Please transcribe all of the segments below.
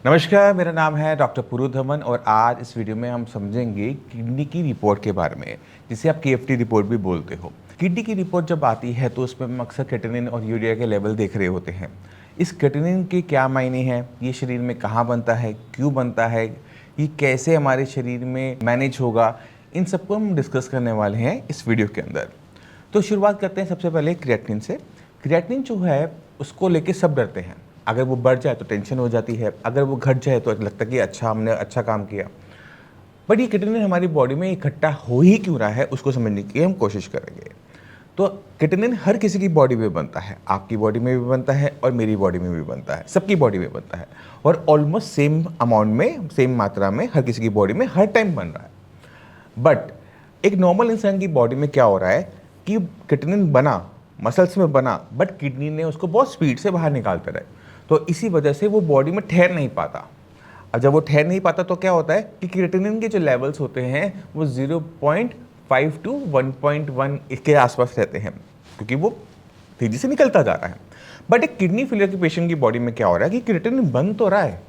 नमस्कार, मेरा नाम है डॉक्टर पुरुधमन और आज इस वीडियो में हम समझेंगे किडनी की रिपोर्ट के बारे में, जिसे आप केएफटी रिपोर्ट भी बोलते हो। किडनी की रिपोर्ट जब आती है तो उसमें हम अक्सर क्रेटिनिन और यूरिया के लेवल देख रहे होते हैं। इस क्रेटिनिन के क्या मायने हैं, ये शरीर में कहाँ बनता है, क्यों बनता है, ये कैसे हमारे शरीर में मैनेज होगा, इन सबको हम डिस्कस करने वाले हैं इस वीडियो के अंदर। तो शुरुआत करते हैं सबसे पहले क्रिएटिनिन से। क्रिएटिनिन जो है उसको लेके सब डरते हैं। अगर वो बढ़ जाए तो टेंशन हो जाती है, अगर वो घट जाए तो लगता है कि अच्छा हमने अच्छा काम किया। बट ये क्रिएटिनिन हमारी बॉडी में इकट्ठा हो ही क्यों रहा है उसको समझने की हम कोशिश करेंगे। तो क्रिएटिनिन हर किसी की बॉडी में बनता है, आपकी बॉडी में भी बनता है और मेरी बॉडी में भी बनता है, सबकी बॉडी में बनता है और ऑलमोस्ट सेम अमाउंट में, सेम मात्रा में हर किसी की बॉडी में हर टाइम बन रहा है। बट एक नॉर्मल इंसान की बॉडी में क्या हो रहा है कि क्रिएटिनिन बना, मसल्स में बना, बट किडनी ने उसको बहुत स्पीड से बाहर निकालते रहे, तो इसी वजह से वो बॉडी में ठहर नहीं पाता। अब जब वो ठहर नहीं पाता तो क्या होता है कि क्रिएटिनिन के जो लेवल्स होते हैं वो 0.5 टू 1.1 इसके आसपास रहते हैं, क्योंकि वो तेजी से निकलता जा रहा है। बट एक किडनी फेलियर के पेशेंट की बॉडी में क्या हो रहा है कि क्रिएटिनिन बन तो रहा है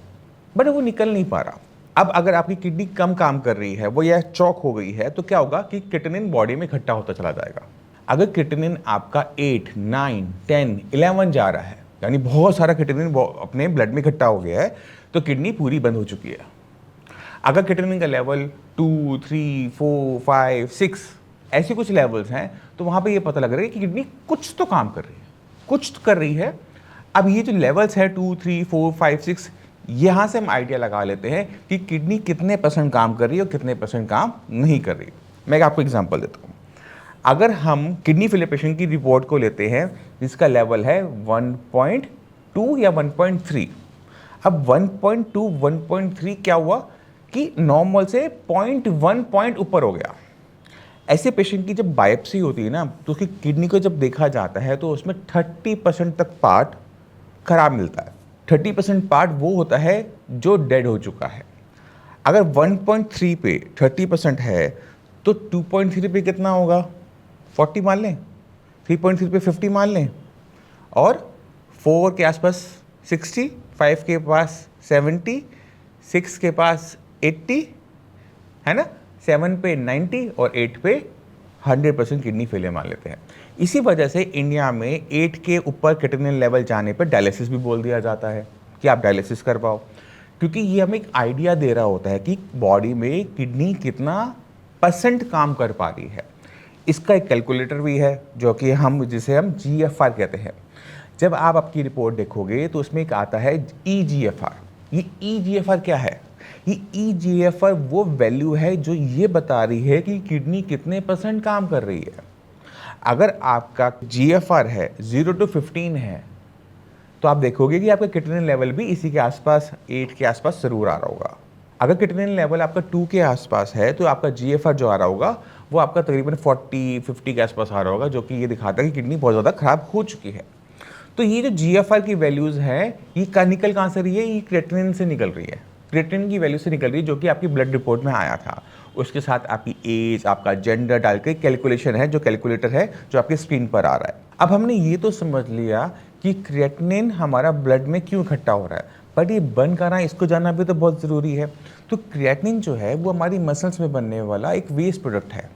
बट वो निकल नहीं पा रहा। अब अगर आपकी किडनी कम काम कर रही है, वो या चौक हो गई है, तो क्या होगा कि क्रिएटिनिन बॉडी में इकट्ठा होता चला जाएगा। अगर क्रिएटिनिन आपका 8, 9, 10, 11 जा रहा है, यानी बहुत सारा क्रिएटिनिन अपने ब्लड में इकट्ठा हो गया है, तो किडनी पूरी बंद हो चुकी है। अगर क्रिएटिनिन का लेवल 2, 3, 4, 5, 6 ऐसे कुछ लेवल्स हैं, तो वहाँ पे ये पता लग रहा है कि किडनी कुछ तो काम कर रही है, कुछ तो कर रही है। अब ये जो लेवल्स है 2, 3, 4, 5, 6, यहाँ से हम आइडिया लगा लेते हैं कि किडनी कितने परसेंट काम कर रही है और कितने परसेंट काम नहीं कर रही। मैं आपको एग्जांपल देता हूँ। अगर हम किडनी फेलियर पेशेंट की रिपोर्ट को लेते हैं जिसका लेवल है 1.2 या 1.3। अब 1.2, 1.3 क्या हुआ कि नॉर्मल से 0.1 पॉइंट ऊपर हो गया। ऐसे पेशेंट की जब बायोप्सी होती है ना, तो उसकी किडनी को जब देखा जाता है तो उसमें 30% तक पार्ट खराब मिलता है। 30% पार्ट वो होता है जो डेड हो चुका है। अगर 1.3 पे 30% है तो 2.3 पे कितना होगा, 40 मान लें, 3.3 पे 50 मान लें, और 4 के आसपास 60, 5 के पास 70, 6 के पास 80, है ना, 7 पे 90 और 8 पे 100% किडनी फेलियर मान लेते हैं। इसी वजह से इंडिया में 8 के ऊपर क्रिएटिनिन लेवल जाने पर डायलिसिस भी बोल दिया जाता है कि आप डायलिसिस करवाओ, क्योंकि ये हमें एक आइडिया दे रहा होता है कि बॉडी में किडनी कितना परसेंट काम कर पा रही है। इसका एक कैलकुलेटर भी है जो कि जिसे हम GFR कहते हैं। जब आप आपकी रिपोर्ट देखोगे तो उसमें एक आता है EGFR। ये EGFR क्या है? ये EGFR वो वैल्यू है जो ये बता रही है कि किडनी कितने परसेंट काम कर रही है। अगर आपका GFR है 0 to 15 है, तो आप देखोगे कि आपका क्रिएटिनिन लेवल भी इसी के आसपास 8 के आसपास जरूर आ रहा होगा। अगर क्रिएटिनिन लेवल आपका 2 के आसपास है तो आपका GFR जो आ रहा होगा वो आपका तकरीबन 40-50 के आसपास आ रहा होगा, जो कि ये दिखाता है कि किडनी बहुत ज़्यादा खराब हो चुकी है। तो ये जो GFR की वैल्यूज़ हैं, ये निकल कहाँ से रही है? ये क्रिएटिनिन से निकल रही है, क्रिएटिनिन की वैल्यू से निकल रही है, जो कि आपकी ब्लड रिपोर्ट में आया था। उसके साथ आपकी एज, आपका जेंडर डाल के कैलकुलेशन है, जो कैलकुलेटर है जो आपकी स्क्रीन पर आ रहा है। अब हमने ये तो समझ लिया कि क्रिएटिनिन हमारा ब्लड में क्यों इकट्ठा हो रहा है, बट ये बन कहाँ रहा है इसको जानना भी तो बहुत ज़रूरी है। तो क्रिएटिनिन जो है वो हमारी मसल्स में बनने वाला एक वेस्ट प्रोडक्ट है।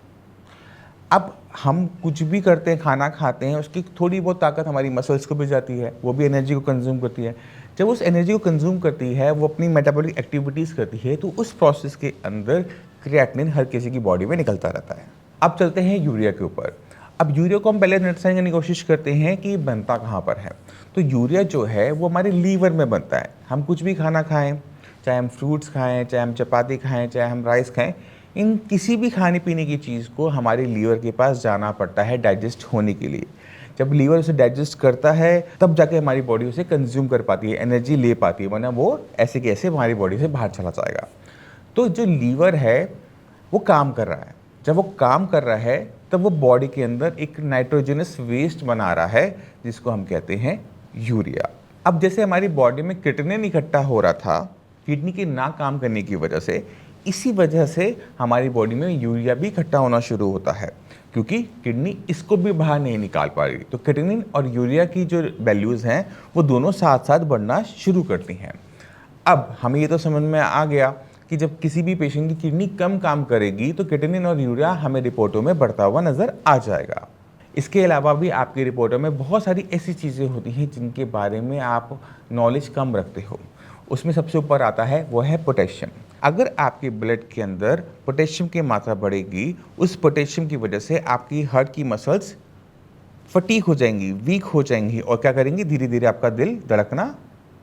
अब हम कुछ भी करते हैं, खाना खाते हैं, उसकी थोड़ी बहुत ताकत हमारी मसल्स को भी जाती है, वो भी एनर्जी को कंज्यूम करती है। जब उस एनर्जी को कंज्यूम करती है, वो अपनी मेटाबॉलिक एक्टिविटीज़ करती है, तो उस प्रोसेस के अंदर क्रिएटिनिन हर किसी की बॉडी में निकलता रहता है। अब चलते हैं यूरिया के ऊपर। अब यूरिया को हम पहले अंडरस्टैंड करने की कोशिश करते हैं कि बनता कहाँ पर है। तो यूरिया जो है वो हमारे लीवर में बनता है। हम कुछ भी खाना खाएँ, चाहे हम फ्रूट्स खाएँ, चाहे हम चपाती खाएँ, चाहे हम राइस खाएँ, इन किसी भी खाने पीने की चीज़ को हमारे लीवर के पास जाना पड़ता है डाइजेस्ट होने के लिए। जब लीवर उसे डाइजेस्ट करता है तब जाके हमारी बॉडी उसे कंज्यूम कर पाती है, एनर्जी ले पाती है, वरना वो ऐसे के ऐसे हमारी बॉडी से बाहर चला जाएगा। तो जो लीवर है वो काम कर रहा है। जब वो काम कर रहा है तब वो बॉडी के अंदर एक नाइट्रोजनस वेस्ट बना रहा है, जिसको हम कहते हैं यूरिया। अब जैसे हमारी बॉडी में क्रिएटिनिन इकट्ठा हो रहा था किडनी के ना काम करने की वजह से, इसी वजह से हमारी बॉडी में यूरिया भी इकट्ठा होना शुरू होता है, क्योंकि किडनी इसको भी बाहर नहीं निकाल पा रही। तो क्रिएटिनिन और यूरिया की जो वैल्यूज़ हैं वो दोनों साथ साथ बढ़ना शुरू करती हैं। अब हमें ये तो समझ में आ गया कि जब किसी भी पेशेंट की किडनी कम काम करेगी तो क्रिएटिनिन और यूरिया हमें रिपोर्टों में बढ़ता हुआ नज़र आ जाएगा। इसके अलावा भी आपकी रिपोर्टों में बहुत सारी ऐसी चीज़ें होती हैं जिनके बारे में आप नॉलेज कम रखते हो। उसमें सबसे ऊपर आता है वो है पोटेशियम। अगर आपके ब्लड के अंदर पोटेशियम की मात्रा बढ़ेगी, उस पोटेशियम की वजह से आपकी हार्ट की मसल्स फटीक हो जाएंगी, वीक हो जाएंगी और क्या करेंगी, धीरे धीरे आपका दिल धड़कना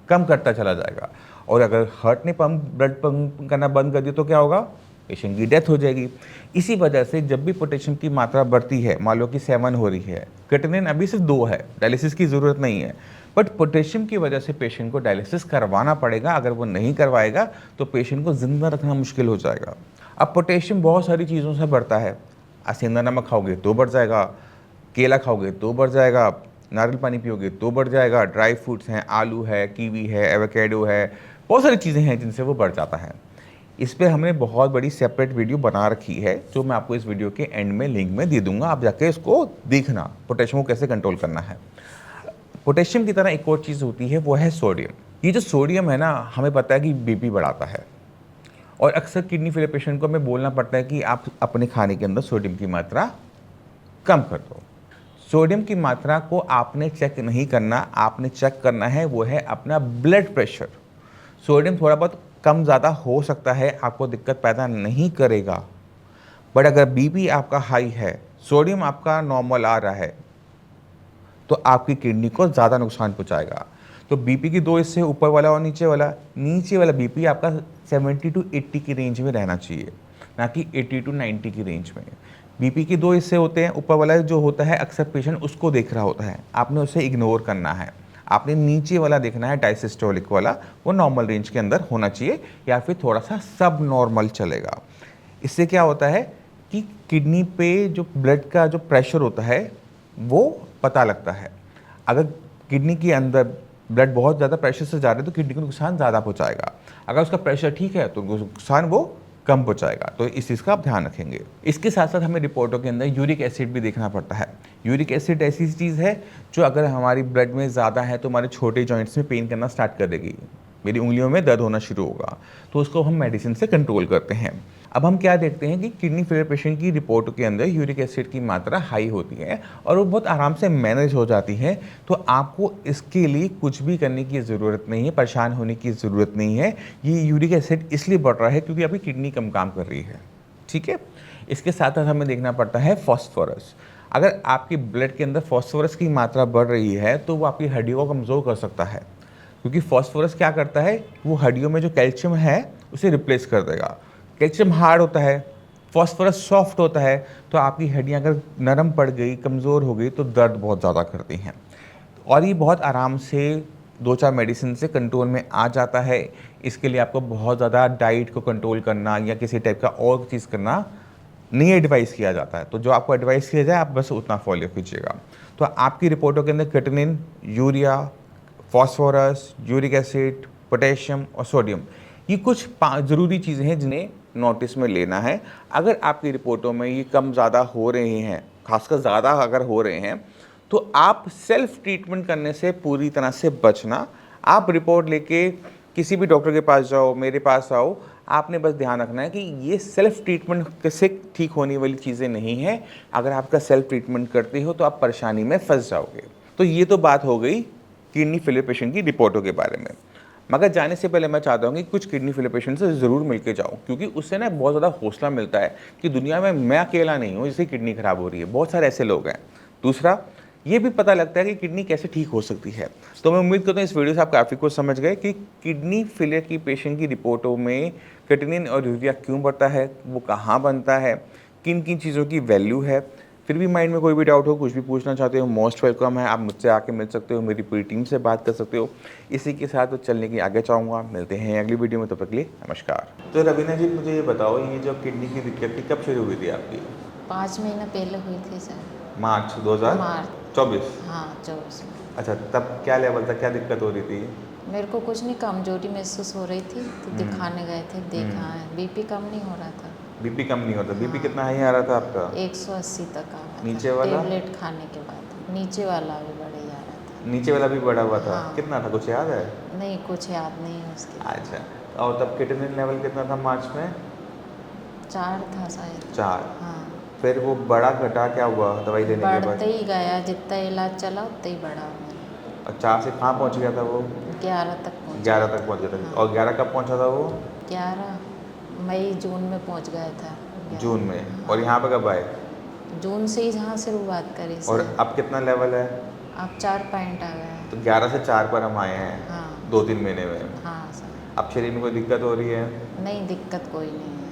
कम करता चला जाएगा। और अगर हार्ट ने ब्लड पंप करना बंद कर दिया तो क्या होगा, पेशेंट की डेथ हो जाएगी। इसी वजह से जब भी पोटेशियम की मात्रा बढ़ती है, मान लो कि 7 हो रही है, क्रिएटिनिन अभी सिर्फ 2 है, डायलिसिस की ज़रूरत नहीं है, बट पोटेशियम की वजह से पेशेंट को डायलिसिस करवाना पड़ेगा। अगर वो नहीं करवाएगा तो पेशेंट को ज़िंदा रखना मुश्किल हो जाएगा। अब पोटेशियम बहुत सारी चीज़ों से बढ़ता है। सेंधा नमक खाओगे तो बढ़ जाएगा, केला खाओगे तो बढ़ जाएगा, नारियल पानी पियोगे तो बढ़ जाएगा, ड्राई फ्रूट्स हैं, आलू है, कीवी है, एवोकेडो है, बहुत सारी चीज़ें हैं जिनसे वो बढ़ जाता है। इस पे हमने बहुत बड़ी सेपरेट वीडियो बना रखी है जो मैं आपको इस वीडियो के एंड में लिंक में दे दूंगा, आप जाके इसको देखना पोटेशियम को कैसे कंट्रोल करना है। पोटेशियम की तरह एक और चीज़ होती है वो है सोडियम। ये जो सोडियम है ना, हमें पता है कि बीपी बढ़ाता है और अक्सर किडनी फेलियर पेशेंट को हमें बोलना पड़ता है कि आप अपने खाने के अंदर सोडियम की मात्रा कम कर दो। सोडियम की मात्रा को आपने चेक नहीं करना, आपने चेक करना है वो है अपना ब्लड प्रेशर। सोडियम थोड़ा बहुत कम ज़्यादा हो सकता है, आपको दिक्कत पैदा नहीं करेगा, बट अगर बीपी आपका हाई है, सोडियम आपका नॉर्मल आ रहा है, तो आपकी किडनी को ज़्यादा नुकसान पहुंचाएगा। तो बीपी की 2 हिस्से, ऊपर वाला और नीचे वाला बीपी आपका 70 टू 80 की रेंज में रहना चाहिए, ना कि 80 टू 90 की रेंज में। बीपी के 2 हिस्से होते हैं, ऊपर वाला जो होता है अक्सर पेशेंट उसको देख रहा होता है, आपने उसे इग्नोर करना है। आपने नीचे वाला देखना है, डायसिस्टोलिक वाला, वो नॉर्मल रेंज के अंदर होना चाहिए या फिर थोड़ा सा सब नॉर्मल चलेगा। इससे क्या होता है कि किडनी पे जो ब्लड का जो प्रेशर होता है वो पता लगता है। अगर किडनी के अंदर ब्लड बहुत ज़्यादा प्रेशर से जा रहा है तो किडनी को नुकसान ज़्यादा पहुंचाएगा, अगर उसका प्रेशर ठीक है तो नुकसान वो कम पहुंचाएगा। तो इस चीज़ का आप ध्यान रखेंगे। इसके साथ साथ हमें रिपोर्टों के अंदर यूरिक एसिड भी देखना पड़ता है। यूरिक एसिड ऐसी चीज़ है जो अगर हमारी ब्लड में ज़्यादा है तो हमारे छोटे जॉइंट्स में पेन करना स्टार्ट कर देगी, मेरी उंगलियों में दर्द होना शुरू होगा, तो उसको हम मेडिसिन से कंट्रोल करते हैं। अब हम क्या देखते हैं कि किडनी फेलियर पेशेंट की रिपोर्ट के अंदर यूरिक एसिड की मात्रा हाई होती है और वो बहुत आराम से मैनेज हो जाती है, तो आपको इसके लिए कुछ भी करने की ज़रूरत नहीं है, परेशान होने की ज़रूरत नहीं है। ये यूरिक एसिड इसलिए बढ़ रहा है क्योंकि आपकी किडनी कम काम कर रही है, ठीक है। इसके साथ साथ हमें देखना पड़ता है फॉस्फोरस। अगर आपकी ब्लड के अंदर फॉस्फोरस की मात्रा बढ़ रही है तो वो आपकी हड्डियों को कमज़ोर कर सकता है, क्योंकि फॉस्फोरस क्या करता है, वो हड्डियों में जो कैल्शियम है उसे रिप्लेस कर देगा। कैल्शियम हार्ड होता है, फॉस्फोरस सॉफ्ट होता है, तो आपकी हड्डियाँ अगर नरम पड़ गई, कमज़ोर हो गई तो दर्द बहुत ज़्यादा करती हैं और ये बहुत आराम से 2-4 मेडिसिन से कंट्रोल में आ जाता है। इसके लिए आपको बहुत ज़्यादा डाइट को कंट्रोल करना या किसी टाइप का और चीज़ करना नहीं एडवाइस किया जाता है। तो जो आपको एडवाइस किया जाए आप बस उतना फॉलो कीजिएगा। तो आपकी रिपोर्टों के अंदर creatinine, urea, phosphorus, uric acid, potassium और सोडियम, ये कुछ 5 ज़रूरी चीज़ें हैं जिन्हें नोटिस में लेना है। अगर आपकी रिपोर्टों में ये कम ज़्यादा हो रहे हैं, खासकर ज़्यादा अगर हो रहे हैं, तो आप सेल्फ ट्रीटमेंट करने से पूरी तरह से बचना। आप रिपोर्ट लेके किसी भी डॉक्टर के पास जाओ, मेरे पास आओ, आपने बस ध्यान रखना है कि ये सेल्फ ट्रीटमेंट से ठीक होने वाली चीज़ें नहीं है। अगर आपका सेल्फ ट्रीटमेंट करते हो तो आप परेशानी में फंस जाओगे। तो ये तो बात हो गई किडनी फेलियर पेशेंट की रिपोर्टों के बारे में। मगर जाने से पहले मैं चाहता हूँ कि कुछ किडनी फेलियर पेशेंट से ज़रूर मिलके जाओ, क्योंकि उससे ना बहुत ज़्यादा हौसला मिलता है कि दुनिया में मैं अकेला नहीं हूँ जिसकी किडनी ख़राब हो रही है, बहुत सारे ऐसे लोग हैं। दूसरा, ये भी पता लगता है कि किडनी कैसे ठीक हो सकती है। तो मैं उम्मीद करता हूँ इस वीडियो से आप काफ़ी कुछ समझ गए कि किडनी फेलियर की पेशेंट की रिपोर्टों में क्रिएटिनिन और यूरिया क्यों बढ़ता है, वो कहाँ बनता है, किन किन चीज़ों की वैल्यू है। फिर भी माइंड में कोई भी डाउट हो, कुछ भी पूछना चाहते हो, मोस्ट वेलकम है, आप मुझसे आके मिल सकते हो, मेरी पूरी टीम से बात कर सकते हो। इसी के साथ तो चलने की आगे चाहूँगा। मिलते हैं अगली वीडियो में, तब तक के लिए नमस्कार। तो रवीना जी, मुझे ये बताओ, ये जो किडनी की दिक्कत थी कब शुरू हुई थी आपकी? 5 महीना पहले हुई थी सर। मार्च मार्च 2024? हाँ 24 में। अच्छा, तब क्या लेवल था, क्या दिक्कत हो रही थी? मेरे को कुछ नहीं, कमजोरी महसूस हो रही थी तो दिखाने गए थे, देखा है बीपी कम नहीं हो रहा था। बीपी कम नहीं होता? बीपी कितना हाई आ रहा था आपका? 180 तक आ रहा था। नीचे वाला? टेबलेट खाने के बाद नीचे वाला भी बढ़ ही आ रहा था। नीचे वाला भी बढ़ा हुआ था? हाँ। कितना था, कुछ याद है? नहीं, कुछ याद नहीं है उसके। अच्छा, और तब क्रिएटिनिन लेवल कितना था मार्च में? 4 था शायद। 4। हाँ, फिर वो बढ़ा घटा क्या हुआ दवाई लेने के बाद? बढ़ते ही गया, जितना इलाज चला उतना ही बढ़ा मेरा। और 4 से कहाँ पहुँच गया था वो? 11 तक पहुँच 11 गया तक पहुँच गया था। हाँ। और 11 कब पहुँचा था वो? 11 मई जून में पहुँच गया था। जून में। और यहाँ पे कब आए? जून से ही जहाँ शुरुआत करी और सर। अब कितना लेवल है? अब 4 पॉइंट आ गया है। तो 11 से 4 पर हम आए हैं हाँ 2-3 महीने में। हाँ सर। अब शरीर में कोई दिक्कत हो रही है? नहीं, दिक्कत कोई नहीं है।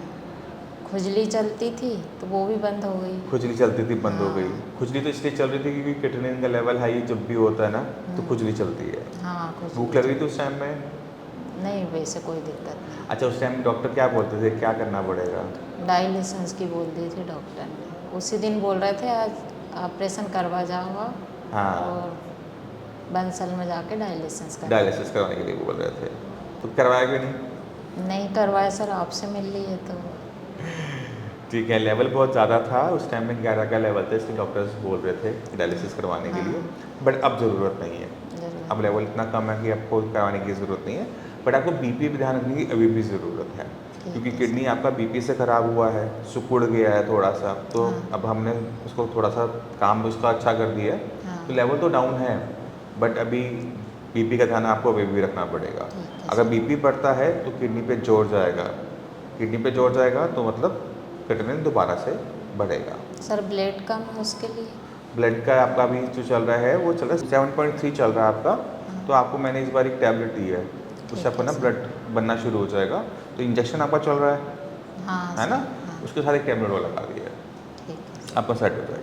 खुजली चलती थी तो वो भी बंद हो गई। खुजली चलती थी, बंद हो गई। हाँ। खुजली तो इसलिए चल रही थी क्योंकि क्रिएटिनिन का लेवल हाई जब भी होता है ना तो खुजली चलती है। हाँ, खुजली भूख लग रही थी उस टाइम में? नहीं, वैसे कोई दिक्कत नहीं। अच्छा, उस टाइम डॉक्टर क्या बोलते थे, क्या करना पड़ेगा? डायलिसिस की बोल दी थी डॉक्टर ने। उसी दिन बोल रहे थे आज ऑपरेशन करवा जाओगा हाँ, और बंसल में जाके डायलिसिस कर। डायलिसिस करवाने के लिए बोल रहे थे। तो करवाया क्यों नहीं? नहीं करवाया सर, आपसे मिल ली है तो। ठीक है, लेवल बहुत ज़्यादा था उस टाइम में, 11 का लेवल था, इसलिए डॉक्टर्स बोल रहे थे डायलिसिस करवाने के लिए। बट अब ज़रूरत नहीं है। जरूर। अब लेवल इतना कम है कि आपको करवाने की ज़रूरत नहीं है। बट आपको बीपी भी ध्यान रखने की अभी भी ज़रूरत है, क्योंकि है किडनी आपका बीपी से ख़राब हुआ है, सिकुड़ गया है थोड़ा सा। तो हाँ। अब हमने उसको थोड़ा सा काम उसका अच्छा कर दिया है, हाँ। तो लेवल तो डाउन है, बट अभी बीपी का ध्यान आपको अभी भी रखना पड़ेगा। ठीक है अगर सर। बीपी बढ़ता है तो किडनी पे जोर जाएगा, किडनी पे जोर जाएगा तो मतलब क्रिएटिनिन दोबारा से बढ़ेगा। सर ब्लड कम है उसके लिए। ब्लड का आपका अभी जो चल रहा है वो चल रहा है 7.3 चल रहा है आपका। तो आपको मैंने इस बार एक टैबलेट दी है, उससे आपको ना ब्लड बनना शुरू हो जाएगा। तो इंजेक्शन आपका चल रहा है हाँ ना? हाँ। उसके साथ एक टैबलेट वो लगा दिया है, ठीक है। आपका सेट हो जाएगा।